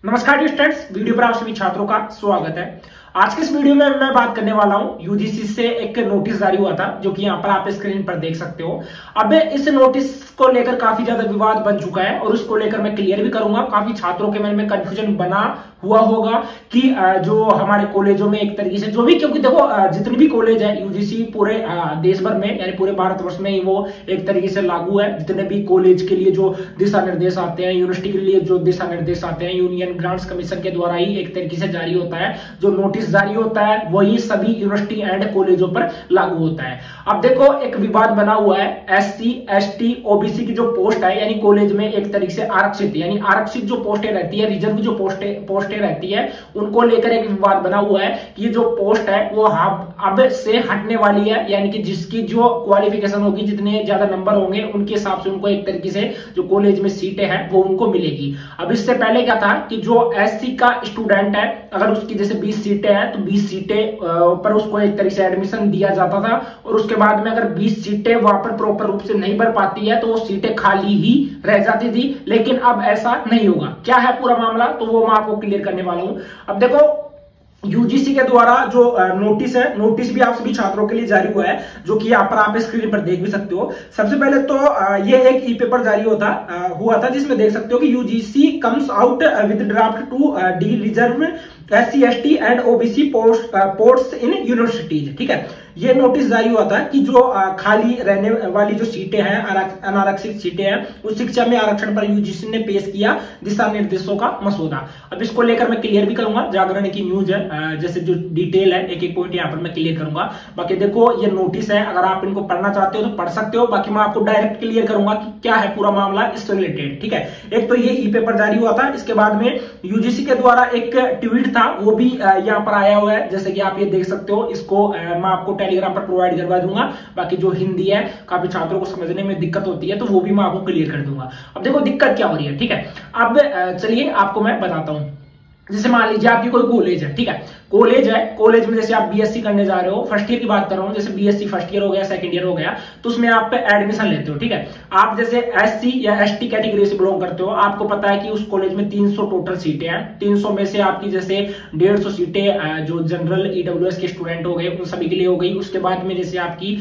नमस्कार students, video पर आप सभी छात्रों का स्वागत है। आज के इस वीडियो में मैं बात करने वाला हूं यूजीसी से एक नोटिस जारी हुआ था, जो कि यहाँ पर आप स्क्रीन पर देख सकते हो। अब इस नोटिस को लेकर काफी ज्यादा विवाद बन चुका है और उसको लेकर मैं क्लियर भी करूंगा। काफी छात्रों के मन में कंफ्यूजन बना हुआ होगा कि जो हमारे कॉलेजों में एक तरीके से जो भी, क्योंकि देखो जितने भी कॉलेज है यूजीसी पूरे देश भर में यानी पूरे भारतवर्ष में ही वो एक तरीके से लागू है। जितने भी कॉलेज के लिए जो दिशा निर्देश आते हैं, यूनिवर्सिटी के लिए जो दिशा निर्देश आते हैं, यूनियन ग्रांट्स कमीशन के द्वारा ही एक तरीके से जारी होता है। जो नोटिस जारी होता है वही सभी यूनिवर्सिटी एंड कॉलेजों पर लागू होता है। अब देखो एक विवाद बना हुआ है, एससी एसटी ओबीसी की जो पोस्ट है यानी कॉलेज में एक तरीके से आरक्षित यानी आरक्षित जो पोस्टें रहती है, रिजर्व जो पोस्टें रहती है, उनको लेकर एक विवाद बना हुआ है कि ये जो पोस्ट है वो अब से हटने वाली है। यानी कि जिसकी जो क्वालिफिकेशन होगी, जितने ज्यादा नंबर होंगे उनके हिसाब से उनको एक तरीके से जो कॉलेज में सीटें हैं वो उनको मिलेगी। अब इससे पहले क्या था कि जो एससी का स्टूडेंट है, अगर उसकी जैसे 20 सीटें हैं तो 20 सीटें पर उसको एक तरीके से एडमिशन दिया जाता था, और उसके बाद में अगर 20 सीटें वहां पर प्रॉपर रूप से नहीं भर पाती है तो वो सीटें खाली ही रह जाती थी। लेकिन अब ऐसा नहीं होगा। क्या है पूरा मामला, तो वो मैं आपको क्लियर करने वाला हूं। अब देखो यूजीसी के द्वारा जो नोटिस है, नोटिस भी आप सभी छात्रों के लिए जारी हुआ है, जो कि यहाँ पर आप स्क्रीन पर देख भी सकते हो। सबसे पहले तो ये एक ई पेपर जारी हुआ था जिसमें देख सकते हो कि UGC comes out with draft to de reserve SC ST and OBC posts in universities. ठीक है, ये नोटिस जारी हुआ था कि जो खाली रहने वाली जो सीटें हैं, अनारक्षित सीटें हैं, उस शिक्षा में आरक्षण पर यूजीसी ने पेश किया दिशा निर्देशों का मसौदा। अब इसको लेकर मैं क्लियर भी करूंगा, जागरण की न्यूज है, जैसे जो डिटेल है एक एक पॉइंट यहाँ पर मैं क्लियर करूंगा। बाकी देखो ये नोटिस है, अगर आप इनको पढ़ना चाहते हो तो पढ़ सकते हो। बाकी मैं आपको डायरेक्ट क्लियर करूंगा कि क्या है पूरा मामला इससे रिलेटेड। ठीक है, एक तो ये ई पेपर जारी हुआ था, इसके बाद में यूजीसी के द्वारा एक ट्वीट था वो भी यहाँ पर आया हुआ है, जैसे कि आप ये देख सकते हो। इसको मैं आपको टेलीग्राम पर प्रोवाइड करवा दूंगा। बाकी जो हिंदी है काफी छात्रों को समझने में दिक्कत होती है, तो वो भी मैं आपको क्लियर कर दूंगा। अब देखो दिक्कत क्या हो रही है। ठीक है, अब चलिए आपको मैं बताता हूं। जैसे मान लीजिए आपकी कोई कॉलेज है, ठीक है, कॉलेज में जैसे आप बीएससी करने जा रहे हो, फर्स्ट ईयर की बात कर रहा हूं, जैसे बीएससी फर्स्ट ईयर हो गया, सेकंड ईयर हो गया, तो उसमें आप पे एडमिशन लेते हो। ठीक है, आप जैसे एससी या एसटी कैटेगरी से बिलोंग करते हो, आपको पता है कि उस कॉलेज में 300 टोटल सीटें हैं। 300 में से आपकी जैसे 150 सीटें जो जनरल ईडब्ल्यूएस के स्टूडेंट हो गए उन सभी के लिए हो गई। उसके बाद में जैसे आपकी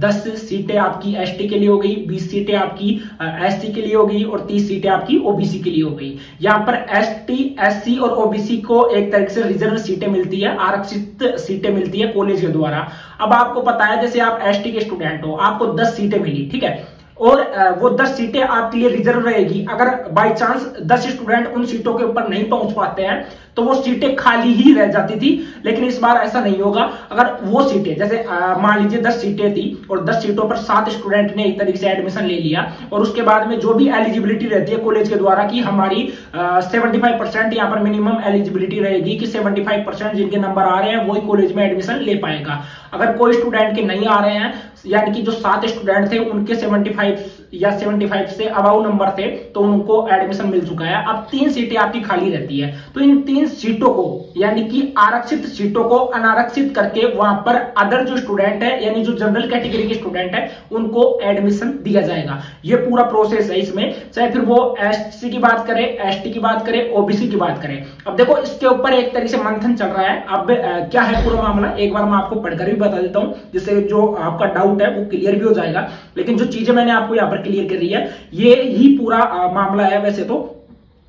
10 सीटें आपकी एसटी के लिए हो गई, 20 सीटें आपकी एसटी के लिए हो गई और 30 सीटें आपकी ओबीसी के लिए हो गई। यहाँ पर एसटी एससी और ओबीसी को एक तरीके से रिजर्व सीटें मिलती है, आरक्षित सीटें मिलती है कॉलेज के द्वारा। अब आपको पता है जैसे आप एसटी के स्टूडेंट हो, आपको 10 सीटें मिली, ठीक है, और वो 10 सीटें आपके लिए रिजर्व रहेगी। अगर बाय चांस 10 स्टूडेंट उन सीटों के ऊपर नहीं पहुंच पाते हैं तो वो सीटें खाली ही रह जाती थी। लेकिन इस बार ऐसा नहीं होगा। अगर वो सीटें जैसे मान लीजिए 10 सीटें थी और 10 सीटों पर 7 स्टूडेंट ने एक तरीके से एडमिशन ले लिया, और उसके बाद में जो भी एलिजिबिलिटी रहती है कॉलेज के द्वारा कि हमारी 75% यहाँ पर मिनिमम एलिजिबिलिटी रहेगी कि 75% जिनके नंबर आ रहे हैं वही कॉलेज में एडमिशन ले पाएगा। अगर कोई स्टूडेंट के नहीं आ रहे हैं, यानी कि जो 7 स्टूडेंट थे उनके 75 से अबाउ नंबर थे, तो उनको एडमिशन मिल चुका है। अब 3 सीटें आपकी खाली रहती है, तो इन 3 सीटों को यानी कि आरक्षित सीटों को अनारक्षित करके वहां पर अदर जो स्टूडेंट है यानी जो जनरल कैटेगरी के स्टूडेंट है उनको एडमिशन दिया जाएगा। ये पूरा प्रोसेस है इसमें, चाहे फिर वो एससी की बात करें, एसटी की बात करें, ओबीसी की बात करें। अब देखो इसके ऊपर एक तरीके से मंथन चल रहा है। अब क्या है पूरा मामला, एक बार मैं आपको पढ़कर भी बता देता हूं, जिससे जो आपका डाउट है वो क्लियर भी हो जाएगा। लेकिन जो चीजें मैंने आपको यहाँ पर क्लियर कर रही है, ये ही पूरा मामला है वैसे तो।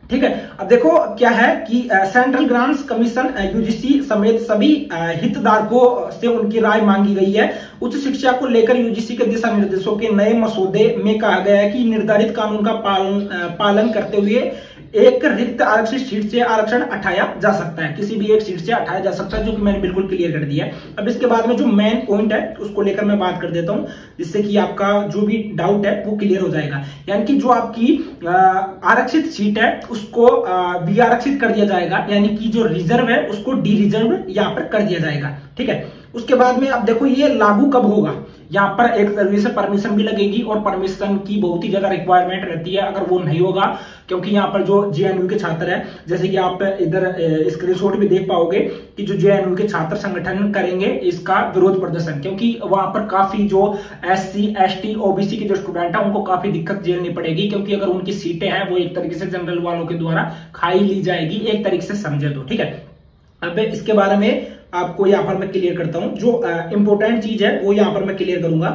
ठीक है, अब देखो क्या है कि सेंट्रल ग्रांट्स कमीशन यूजीसी समेत सभी हितधारकों से उनकी राय मांगी गई है। उच्च शिक्षा को लेकर यूजीसी के दिशा निर्देशों के नए मसौदे में कहा गया है कि निर्धारित कानून का पालन करते हुए एक रिक्त आरक्षित सीट से आरक्षण हटाया जा सकता है, किसी भी एक सीट से हटाया जा सकता है, जो कि मैंने बिल्कुल क्लियर कर दिया है। अब इसके बाद में जो मेन पॉइंट है उसको लेकर मैं बात कर देता हूं, जिससे कि आपका जो भी डाउट है वो क्लियर हो जाएगा। यानी कि जो आपकी आरक्षित सीट है उसको वी आरक्षित कर दिया जाएगा, यानी कि जो रिजर्व है उसको डी रिजर्व यहां पर कर दिया जाएगा। ठीक है, उसके बाद में अब देखो ये लागू कब होगा, यहाँ पर एक तरीके से परमिशन भी लगेगी और परमिशन की बहुत ही ज्यादा रिक्वायरमेंट रहती है। अगर वो नहीं होगा, क्योंकि यहाँ पर जो जेएनयू के छात्र हैं, जैसे कि आप इधर स्क्रीनशॉट भी देख पाओगे कि जो जेएनयू के छात्र संगठन करेंगे इसका विरोध प्रदर्शन, क्योंकि वहां पर काफी जो SC ST OBC के जो स्टूडेंट है उनको काफी दिक्कत झेलनी पड़ेगी, क्योंकि अगर उनकी सीटें हैं वो एक तरीके से जनरल वालों के द्वारा खाई ली जाएगी, एक तरीके से समझे तो। ठीक है, अब इसके बारे में आपको यहाँ पर मैं क्लियर करता हूं। जो इंपॉर्टेंट चीज है वो यहाँ पर मैं क्लियर करूंगा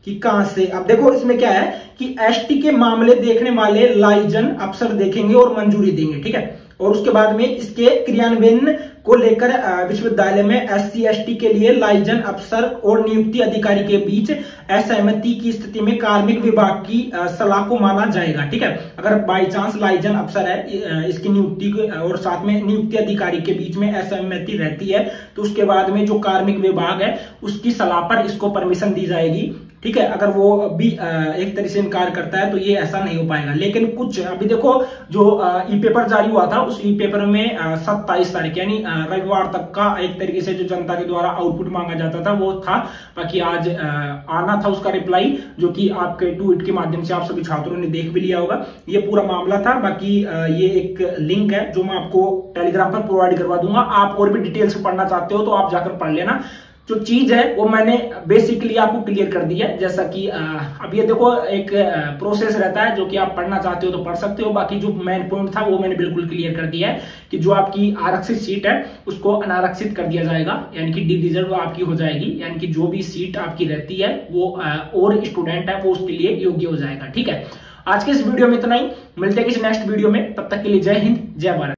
कि कहां से। अब देखो इसमें क्या है कि ST के मामले देखने वाले लाइजन अफसर देखेंगे और मंजूरी देंगे। ठीक है, और उसके बाद में इसके क्रियान्वयन को लेकर विश्वविद्यालय में SC ST के लिए लाइजन अफसर और नियुक्ति अधिकारी के बीच असहमति की स्थिति में कार्मिक विभाग की सलाह को माना जाएगा। ठीक है, अगर बाई चांस लाइजन अफसर है इसकी नियुक्ति और साथ में नियुक्ति अधिकारी के बीच में असहमति रहती है तो उसके बाद में जो कार्मिक विभाग है उसकी सलाह पर इसको परमिशन दी जाएगी। ठीक है, अगर वो भी एक तरह से इनकार करता है तो ये ऐसा नहीं हो पाएगा। लेकिन कुछ अभी देखो जो ई पेपर जारी हुआ था उस ई पेपर में 27 तारीख यानी रविवार तक का एक तरीके से जो जनता के द्वारा आउटपुट मांगा जाता था वो था। बाकी आज आना था उसका रिप्लाई, जो कि आपके ट्वीट के माध्यम से आप सभी छात्रों ने देख भी लिया होगा। ये पूरा मामला था। बाकी ये एक लिंक है जो मैं आपको टेलीग्राम पर प्रोवाइड करवा दूंगा। आप और भी डिटेल्स पढ़ना चाहते हो तो आप जाकर पढ़ लेना। जो चीज है वो मैंने बेसिकली आपको क्लियर कर दी है। जैसा कि अब ये देखो एक प्रोसेस रहता है जो कि आप पढ़ना चाहते हो तो पढ़ सकते हो। बाकी जो मेन पॉइंट था वो मैंने बिल्कुल क्लियर कर दिया है कि जो आपकी आरक्षित सीट है उसको अनारक्षित कर दिया जाएगा, यानी कि डी रिजर्व आपकी हो जाएगी, यानी कि जो भी सीट आपकी रहती है वो और स्टूडेंट है वो उसके लिए योग्य हो जाएगा। ठीक है, आज के इस वीडियो में इतना ही, मिलते हैं किसी नेक्स्ट वीडियो में, तब तक के लिए जय हिंद जय भारत।